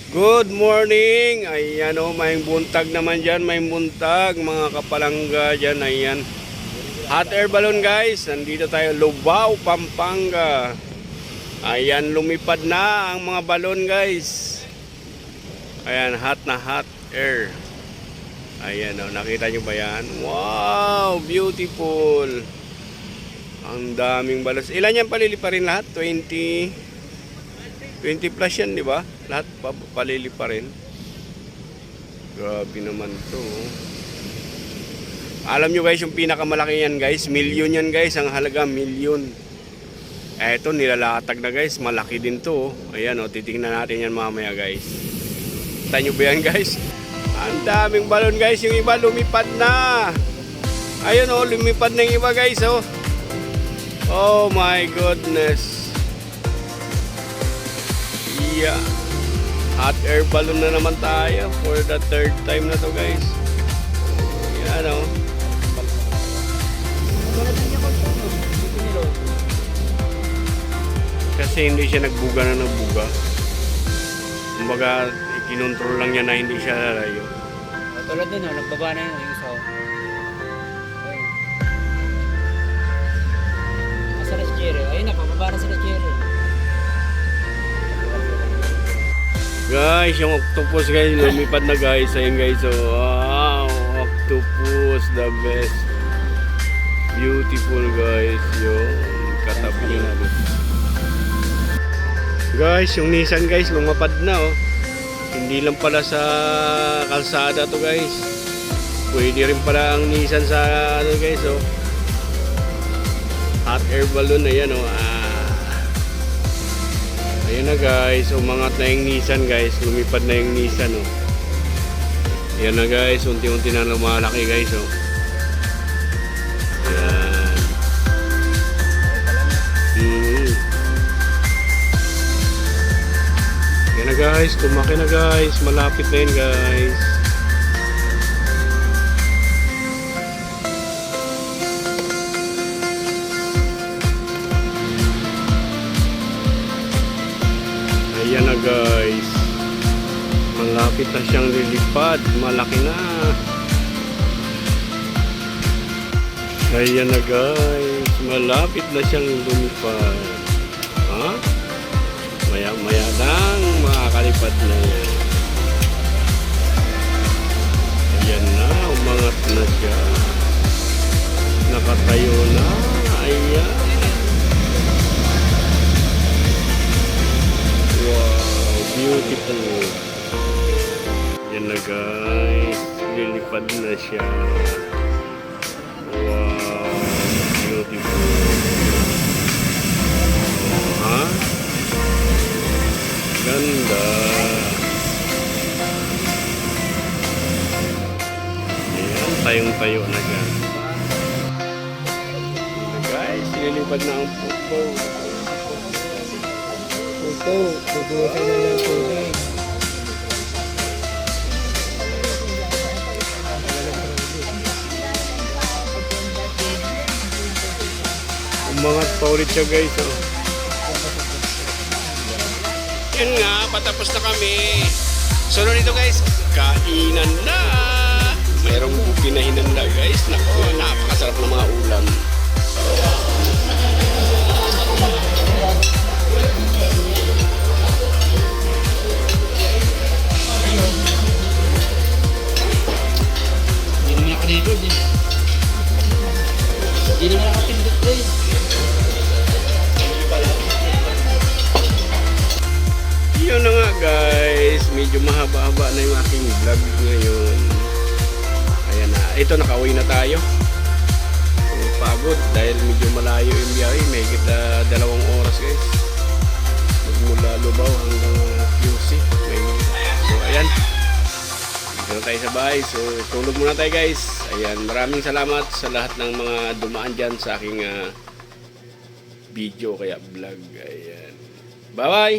Good morning. Ayan o, may buntag naman dyan. May buntag mga kapalangga dyan. Ayan. Hot air balloon guys. Nandito tayo. Lubao, Pampanga. Ayan, lumipad na ang mga balon guys. Ayan, hot na hot air. Ayan o, nakita nyo ba yan? Wow, beautiful. Ang daming balos. Ilan yan palilipa rin lahat? 20 plus yan, di ba? Lahat palilipa rin. Grabe naman to. Alam nyo guys, yung pinakamalaki yan guys, milyon yan guys. Ang halaga, milyon. Eto, nilalatag na guys. Malaki din to. Ayan o, titingnan natin yan mamaya guys. Kita nyo ba yan guys? Ang daming balon guys. Yung iba lumipad na. Ayun o, lumipad na yung iba guys o. Oh my goodness. Yeah. Hot air balloon na naman tayo for the third time na to guys. Yan o. Kasi hindi siya nagbuga na nagbuga. Kumbaga, kinontrol lang niya na hindi siya lalayo. Tulad din o, nagbaba na yun yung isa. Asa na si Jerry? Ayun na, pababa na sila Jerry. Guys, yung octopus guys, lumipad na guys. Ayun guys, so wow, octopus, the best. Beautiful guys, yung katabi niya na. Guys, yung Nissan guys, lumapad na oh. Hindi lang pala sa kalsada to guys. Pwede rin pala ang Nissan sa ano guys oh. Hot air balloon, ayan oh. Ayan na guys, umangat na yung Nissan guys, lumipad na yung Nissan oh. Ayan na guys, unti-unti na lumalaki guys oh. Ayan. Ayan na guys, tumaki na guys, malapit na yun guys. Ayan na guys, malapit na siyang lilipad, malaki na. Ayan na guys, malapit na siyang lumipad. Ha? Maya maya lang makakalipad na yan. Ayan na, umangat na siya, nakatayo na. Ayan. Wow, beautiful. Yan na guys, lilipad na siya. Wow, beautiful. Ha? Ganda. Ayan, tayong-tayo na siya. Guys, lilipad na ang pupo. Ito, tubusin na lang tubig. Umangat pa ulit siya guys oh. Yan nga, patapos na kami. Sunod nito guys, kainan na. Mayroong pinahinan na guys. Naku, napakasarap ng mga ulam. Hindi naman nakapindot eh. Hindi naman nakapindot eh. Yun na nga guys, medyo mahaba-haba na yung aking vlog ngayon. Ayan na, ito nakauwi na tayo. Pagod dahil medyo malayo yung biyahe, may kita 2 oras guys. Magmula Lubao hanggang QC. So ayan, dito na tayo sa bahay. So tulog muna tayo guys. Ayan, maraming salamat sa lahat ng mga dumaan dyan sa aking video kaya vlog. Ayan, bye bye.